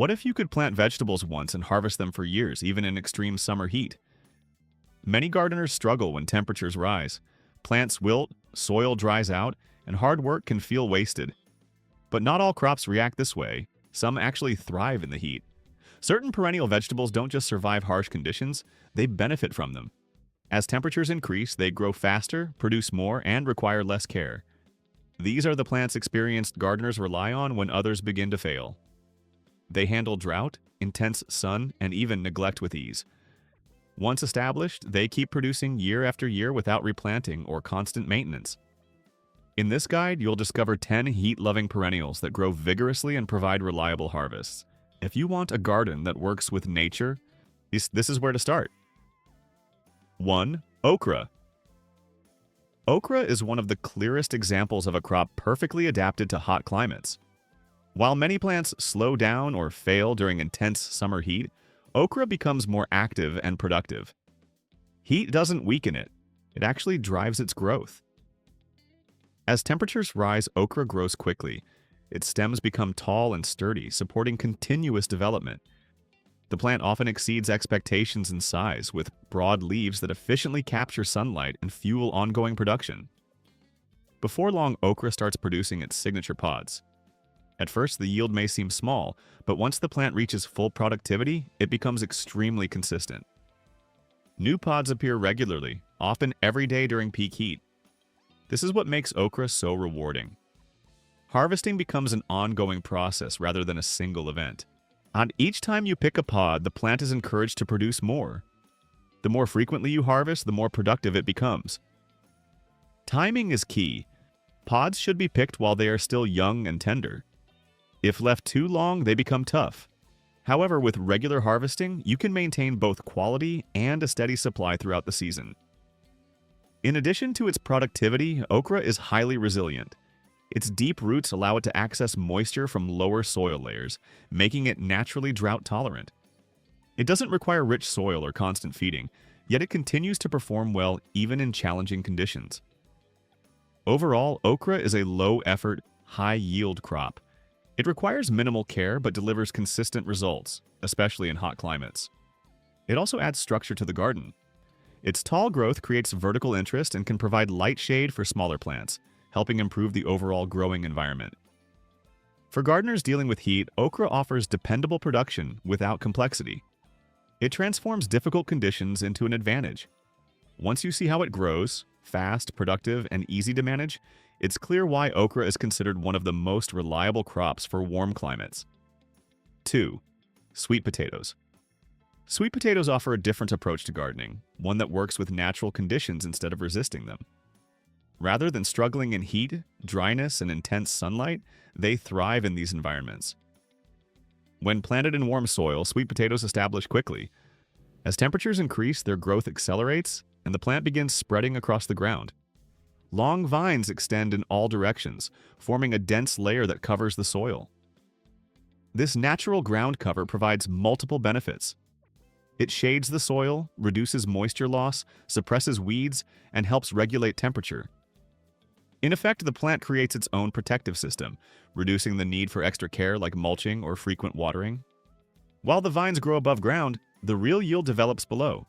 What if you could plant vegetables once and harvest them for years, even in extreme summer heat? Many gardeners struggle when temperatures rise. Plants wilt, soil dries out, and hard work can feel wasted. But not all crops react this way. Some actually thrive in the heat. Certain perennial vegetables don't just survive harsh conditions, they benefit from them. As temperatures increase, they grow faster, produce more, and require less care. These are the plants experienced gardeners rely on when others begin to fail. They handle drought, intense sun, and even neglect with ease. Once established, they keep producing year after year without replanting or constant maintenance. In this guide, you'll discover 10 heat-loving perennials that grow vigorously and provide reliable harvests. If you want a garden that works with nature, this is where to start. 1. Okra. Okra is one of the clearest examples of a crop perfectly adapted to hot climates. While many plants slow down or fail during intense summer heat, okra becomes more active and productive. Heat doesn't weaken it, it actually drives its growth. As temperatures rise, okra grows quickly. Its stems become tall and sturdy, supporting continuous development. The plant often exceeds expectations in size, with broad leaves that efficiently capture sunlight and fuel ongoing production. Before long, okra starts producing its signature pods. At first, the yield may seem small, but once the plant reaches full productivity, it becomes extremely consistent. New pods appear regularly, often every day during peak heat. This is what makes okra so rewarding. Harvesting becomes an ongoing process rather than a single event. And each time you pick a pod, the plant is encouraged to produce more. The more frequently you harvest, the more productive it becomes. Timing is key. Pods should be picked while they are still young and tender. If left too long, they become tough. However, with regular harvesting, you can maintain both quality and a steady supply throughout the season. In addition to its productivity, okra is highly resilient. Its deep roots allow it to access moisture from lower soil layers, making it naturally drought tolerant. It doesn't require rich soil or constant feeding, yet it continues to perform well even in challenging conditions. Overall, okra is a low-effort, high-yield crop. It requires minimal care but delivers consistent results, especially in hot climates. It also adds structure to the garden. Its tall growth creates vertical interest and can provide light shade for smaller plants, helping improve the overall growing environment. For gardeners dealing with heat, okra offers dependable production without complexity. It transforms difficult conditions into an advantage. Once you see how it grows, fast, productive, and easy to manage, it's clear why okra is considered one of the most reliable crops for warm climates. 2. Sweet potatoes. Sweet potatoes offer a different approach to gardening, one that works with natural conditions instead of resisting them. Rather than struggling in heat, dryness, and intense sunlight, they thrive in these environments. When planted in warm soil, sweet potatoes establish quickly. As temperatures increase, their growth accelerates, and the plant begins spreading across the ground. Long vines extend in all directions, forming a dense layer that covers the soil. This natural ground cover provides multiple benefits. It shades the soil, reduces moisture loss, suppresses weeds, and helps regulate temperature. In effect, the plant creates its own protective system, reducing the need for extra care like mulching or frequent watering. While the vines grow above ground, the real yield develops below.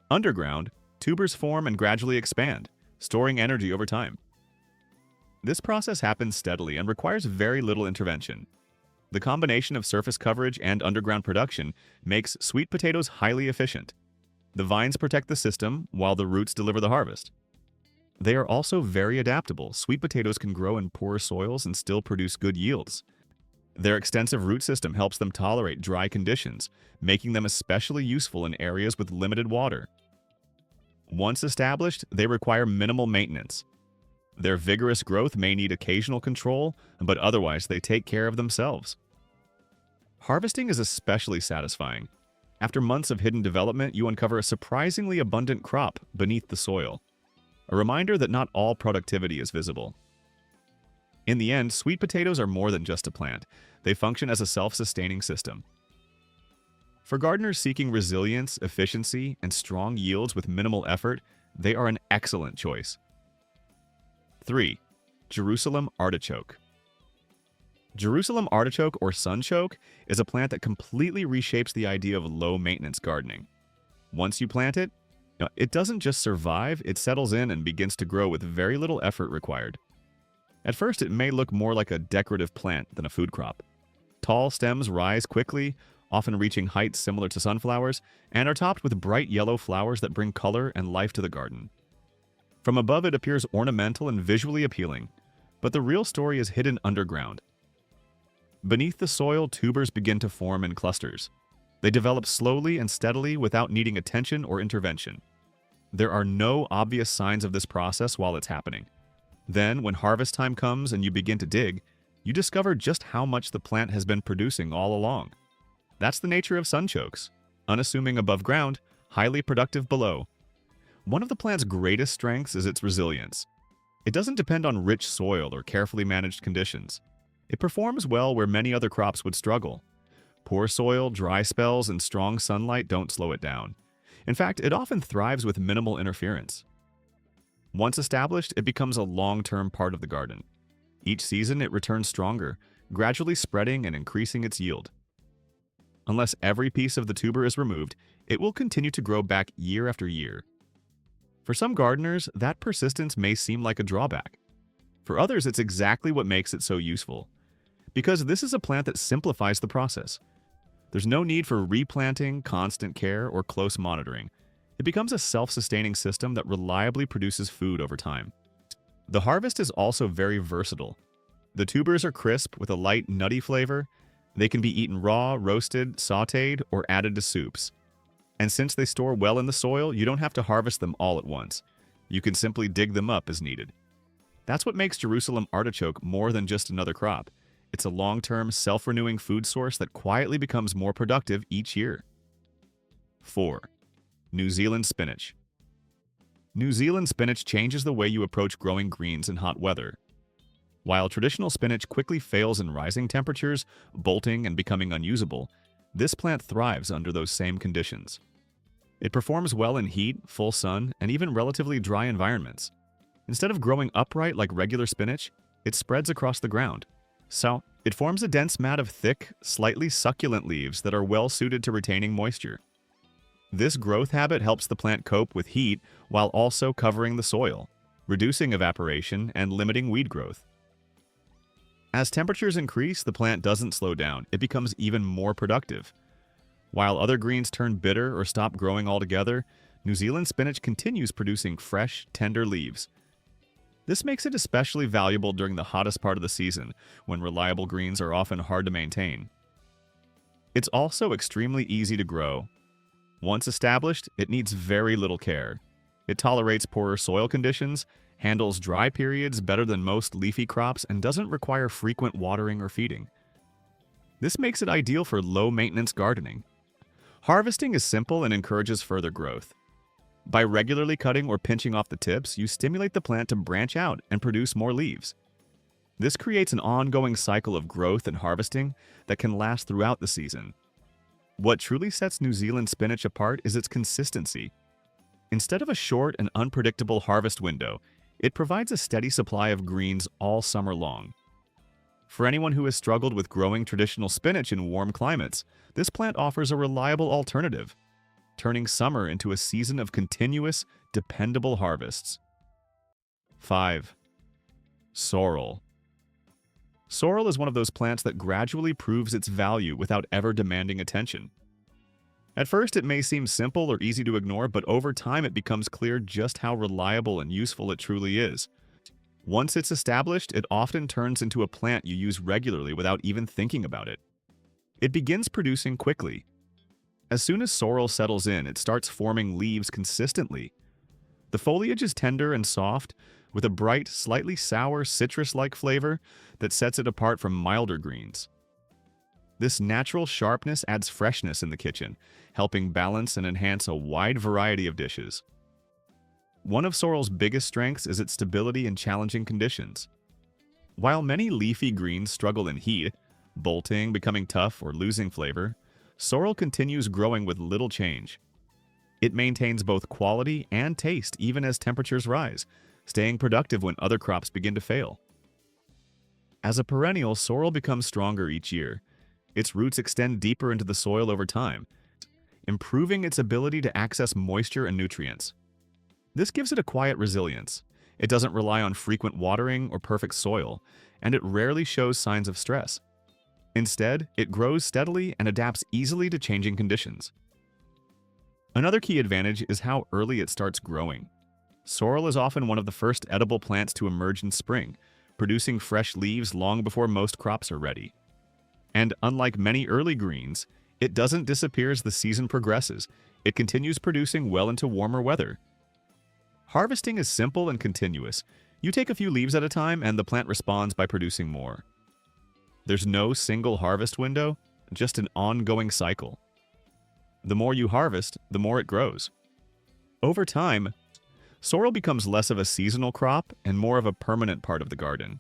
Underground, tubers form and gradually expand, storing energy over time. This process happens steadily and requires very little intervention. The combination of surface coverage and underground production makes sweet potatoes highly efficient. The vines protect the system while the roots deliver the harvest. They are also very adaptable. Sweet potatoes can grow in poor soils and still produce good yields. Their extensive root system helps them tolerate dry conditions, making them especially useful in areas with limited water. Once established, they require minimal maintenance. Their vigorous growth may need occasional control, but otherwise they take care of themselves. Harvesting is especially satisfying. After months of hidden development, you uncover a surprisingly abundant crop beneath the soil. A reminder that not all productivity is visible. In the end, sweet potatoes are more than just a plant. They function as a self-sustaining system. For gardeners seeking resilience, efficiency, and strong yields with minimal effort, they are an excellent choice. 3. Jerusalem artichoke. Jerusalem artichoke or sunchoke is a plant that completely reshapes the idea of low-maintenance gardening. Once you plant it, it doesn't just survive, it settles in and begins to grow with very little effort required. At first, it may look more like a decorative plant than a food crop. Tall stems rise quickly, often reaching heights similar to sunflowers, and are topped with bright yellow flowers that bring color and life to the garden. From above, it appears ornamental and visually appealing, but the real story is hidden underground. Beneath the soil, tubers begin to form in clusters. They develop slowly and steadily without needing attention or intervention. There are no obvious signs of this process while it's happening. Then, when harvest time comes and you begin to dig, you discover just how much the plant has been producing all along. That's the nature of sunchokes: unassuming above ground, highly productive below. One of the plant's greatest strengths is its resilience. It doesn't depend on rich soil or carefully managed conditions. It performs well where many other crops would struggle. Poor soil, dry spells, and strong sunlight don't slow it down. In fact, it often thrives with minimal interference. Once established, it becomes a long-term part of the garden. Each season, it returns stronger, gradually spreading and increasing its yield. Unless every piece of the tuber is removed, it will continue to grow back year after year. For some gardeners, that persistence may seem like a drawback. For others, it's exactly what makes it so useful. Because this is a plant that simplifies the process. There's no need for replanting, constant care, or close monitoring. It becomes a self-sustaining system that reliably produces food over time. The harvest is also very versatile. The tubers are crisp with a light, nutty flavor. They can be eaten raw, roasted, sautéed, or added to soups. And since they store well in the soil, you don't have to harvest them all at once. You can simply dig them up as needed. That's what makes Jerusalem artichoke more than just another crop. It's a long-term, self-renewing food source that quietly becomes more productive each year. 4. New Zealand spinach. New Zealand spinach changes the way you approach growing greens in hot weather. While traditional spinach quickly fails in rising temperatures, bolting and becoming unusable, this plant thrives under those same conditions. It performs well in heat, full sun, and even relatively dry environments. Instead of growing upright like regular spinach, it spreads across the ground. So, it forms a dense mat of thick, slightly succulent leaves that are well suited to retaining moisture. This growth habit helps the plant cope with heat while also covering the soil, reducing evaporation and limiting weed growth. As temperatures increase, the plant doesn't slow down, it becomes even more productive. While other greens turn bitter or stop growing altogether, New Zealand spinach continues producing fresh, tender leaves. This makes it especially valuable during the hottest part of the season, when reliable greens are often hard to maintain. It's also extremely easy to grow. Once established, it needs very little care. It tolerates poorer soil conditions, handles dry periods better than most leafy crops, and doesn't require frequent watering or feeding. This makes it ideal for low-maintenance gardening. Harvesting is simple and encourages further growth. By regularly cutting or pinching off the tips, you stimulate the plant to branch out and produce more leaves. This creates an ongoing cycle of growth and harvesting that can last throughout the season. What truly sets New Zealand spinach apart is its consistency. Instead of a short and unpredictable harvest window, it provides a steady supply of greens all summer long. For anyone who has struggled with growing traditional spinach in warm climates, this plant offers a reliable alternative, turning summer into a season of continuous, dependable harvests. 5. Sorrel. Sorrel is one of those plants that gradually proves its value without ever demanding attention. At first, it may seem simple or easy to ignore, but over time it becomes clear just how reliable and useful it truly is. Once it's established, it often turns into a plant you use regularly without even thinking about it. It begins producing quickly. As soon as sorrel settles in, it starts forming leaves consistently. The foliage is tender and soft, with a bright, slightly sour, citrus-like flavor that sets it apart from milder greens. This natural sharpness adds freshness in the kitchen, helping balance and enhance a wide variety of dishes. One of sorrel's biggest strengths is its stability in challenging conditions. While many leafy greens struggle in heat, bolting, becoming tough, or losing flavor, sorrel continues growing with little change. It maintains both quality and taste even as temperatures rise, staying productive when other crops begin to fail. As a perennial, sorrel becomes stronger each year. Its roots extend deeper into the soil over time, improving its ability to access moisture and nutrients. This gives it a quiet resilience. It doesn't rely on frequent watering or perfect soil, and it rarely shows signs of stress. Instead, it grows steadily and adapts easily to changing conditions. Another key advantage is how early it starts growing. Sorrel is often one of the first edible plants to emerge in spring, producing fresh leaves long before most crops are ready. And unlike many early greens, it doesn't disappear as the season progresses. It continues producing well into warmer weather. Harvesting is simple and continuous. You take a few leaves at a time and the plant responds by producing more. There's no single harvest window, just an ongoing cycle. The more you harvest, the more it grows. Over time, sorrel becomes less of a seasonal crop and more of a permanent part of the garden.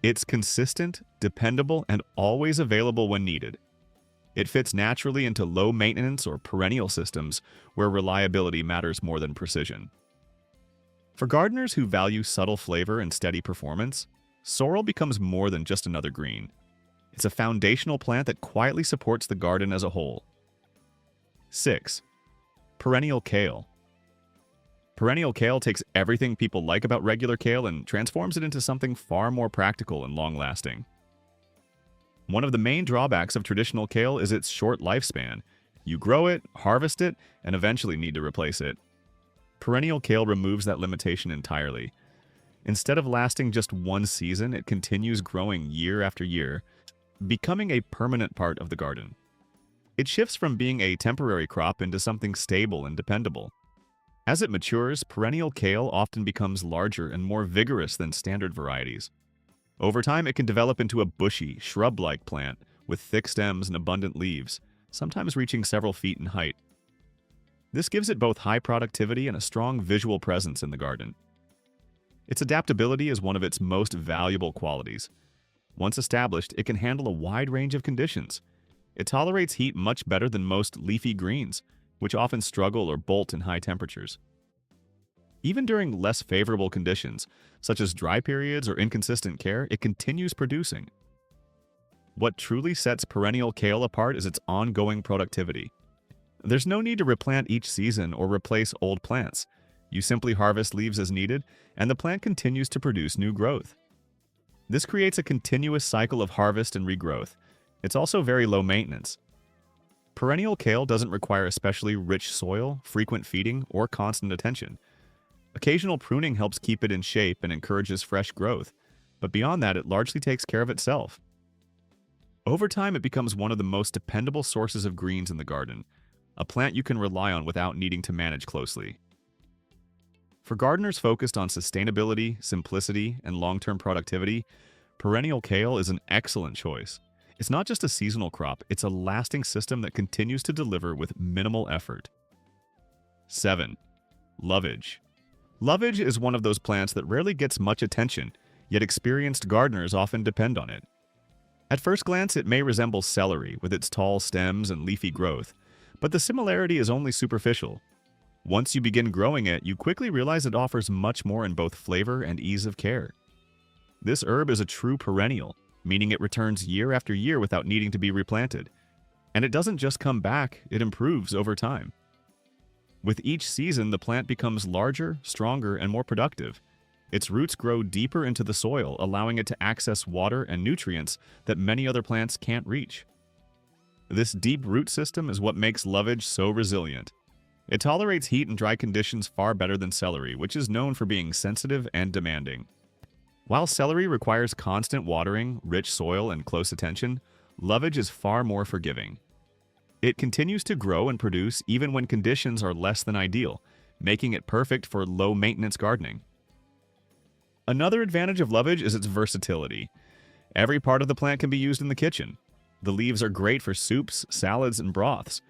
It's consistent, dependable, and always available when needed. It fits naturally into low-maintenance or perennial systems where reliability matters more than precision. For gardeners who value subtle flavor and steady performance, sorrel becomes more than just another green. It's a foundational plant that quietly supports the garden as a whole. 6. Perennial kale. Perennial kale takes everything people like about regular kale and transforms it into something far more practical and long-lasting. One of the main drawbacks of traditional kale is its short lifespan. You grow it, harvest it, and eventually need to replace it. Perennial kale removes that limitation entirely. Instead of lasting just one season, it continues growing year after year, becoming a permanent part of the garden. It shifts from being a temporary crop into something stable and dependable. As it matures, perennial kale often becomes larger and more vigorous than standard varieties. Over time, it can develop into a bushy, shrub-like plant with thick stems and abundant leaves, sometimes reaching several feet in height. This gives it both high productivity and a strong visual presence in the garden. Its adaptability is one of its most valuable qualities. Once established, it can handle a wide range of conditions. It tolerates heat much better than most leafy greens, which often struggle or bolt in high temperatures. Even during less favorable conditions, such as dry periods or inconsistent care, it continues producing. What truly sets perennial kale apart is its ongoing productivity. There's no need to replant each season or replace old plants. You simply harvest leaves as needed, and the plant continues to produce new growth. This creates a continuous cycle of harvest and regrowth. It's also very low maintenance. Perennial kale doesn't require especially rich soil, frequent feeding, or constant attention. Occasional pruning helps keep it in shape and encourages fresh growth, but beyond that, it largely takes care of itself. Over time, it becomes one of the most dependable sources of greens in the garden, a plant you can rely on without needing to manage closely. For gardeners focused on sustainability, simplicity, and long-term productivity, perennial kale is an excellent choice. It's not just a seasonal crop, it's a lasting system that continues to deliver with minimal effort. 7. Lovage. Lovage is one of those plants that rarely gets much attention, yet experienced gardeners often depend on it. At first glance, it may resemble celery with its tall stems and leafy growth, but the similarity is only superficial. Once you begin growing it, you quickly realize it offers much more in both flavor and ease of care. This herb is a true perennial, meaning it returns year after year without needing to be replanted. And it doesn't just come back, it improves over time. With each season, the plant becomes larger, stronger, and more productive. Its roots grow deeper into the soil, allowing it to access water and nutrients that many other plants can't reach. This deep root system is what makes lovage so resilient. It tolerates heat and dry conditions far better than celery, which is known for being sensitive and demanding. While celery requires constant watering, rich soil, and close attention, lovage is far more forgiving. It continues to grow and produce even when conditions are less than ideal, making it perfect for low-maintenance gardening. Another advantage of lovage is its versatility. Every part of the plant can be used in the kitchen. The leaves are great for soups, salads, and broths.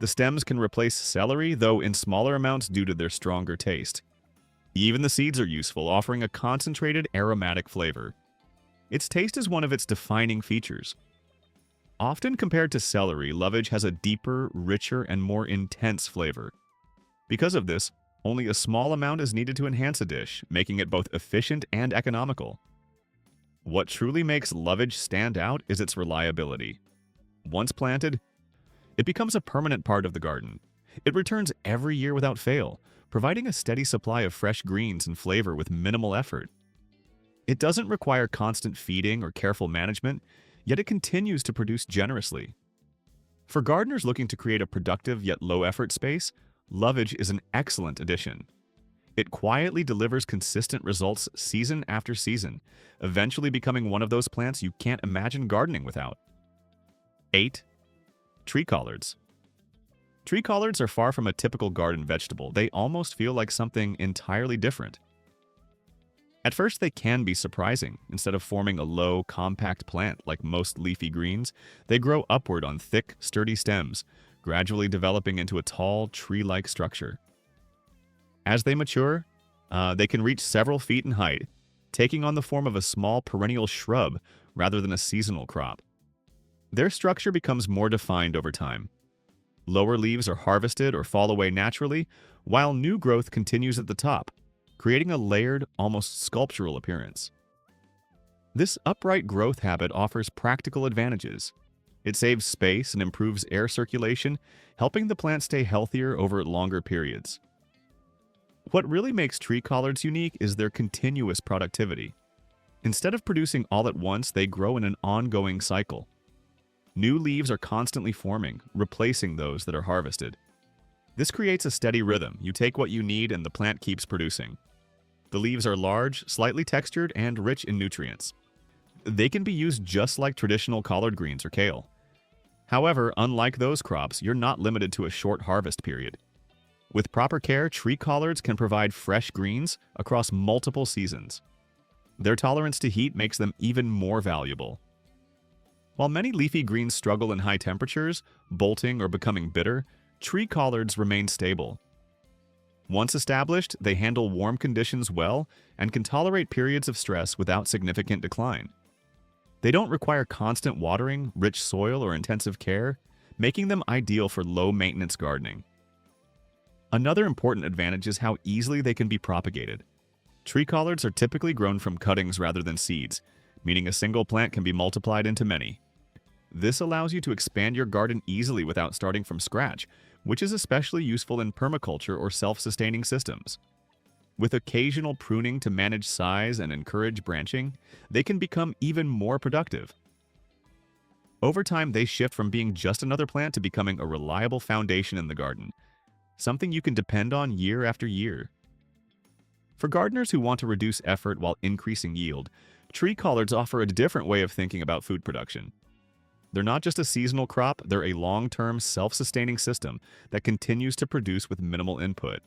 The stems can replace celery, though in smaller amounts due to their stronger taste. Even the seeds are useful, offering a concentrated aromatic flavor. Its taste is one of its defining features. Often compared to celery, lovage has a deeper, richer, and more intense flavor. Because of this, only a small amount is needed to enhance a dish, making it both efficient and economical. What truly makes lovage stand out is its reliability. Once planted, it becomes a permanent part of the garden. It returns every year without fail, providing a steady supply of fresh greens and flavor with minimal effort. It doesn't require constant feeding or careful management, yet it continues to produce generously. For gardeners looking to create a productive yet low-effort space, lovage is an excellent addition. It quietly delivers consistent results season after season, eventually becoming one of those plants you can't imagine gardening without. 8. Tree collards. Tree collards are far from a typical garden vegetable. They almost feel like something entirely different. At first, they can be surprising. Instead of forming a low, compact plant like most leafy greens, they grow upward on thick, sturdy stems, gradually developing into a tall, tree-like structure. As they mature, they can reach several feet in height, taking on the form of a small perennial shrub rather than a seasonal crop. Their structure becomes more defined over time. Lower leaves are harvested or fall away naturally, while new growth continues at the top, creating a layered, almost sculptural appearance. This upright growth habit offers practical advantages. It saves space and improves air circulation, helping the plant stay healthier over longer periods. What really makes tree collards unique is their continuous productivity. Instead of producing all at once, they grow in an ongoing cycle. New leaves are constantly forming, replacing those that are harvested. This creates a steady rhythm. You take what you need and the plant keeps producing. The leaves are large, slightly textured, and rich in nutrients. They can be used just like traditional collard greens or kale. However, unlike those crops, you're not limited to a short harvest period. With proper care, tree collards can provide fresh greens across multiple seasons. Their tolerance to heat makes them even more valuable. While many leafy greens struggle in high temperatures, bolting or becoming bitter, tree collards remain stable. Once established, they handle warm conditions well and can tolerate periods of stress without significant decline. They don't require constant watering, rich soil, or intensive care, making them ideal for low-maintenance gardening. Another important advantage is how easily they can be propagated. Tree collards are typically grown from cuttings rather than seeds, meaning a single plant can be multiplied into many. This allows you to expand your garden easily without starting from scratch, which is especially useful in permaculture or self-sustaining systems. With occasional pruning to manage size and encourage branching, they can become even more productive. Over time, they shift from being just another plant to becoming a reliable foundation in the garden, something you can depend on year after year. For gardeners who want to reduce effort while increasing yield, tree collards offer a different way of thinking about food production. They're not just a seasonal crop, they're a long-term, self-sustaining system that continues to produce with minimal input.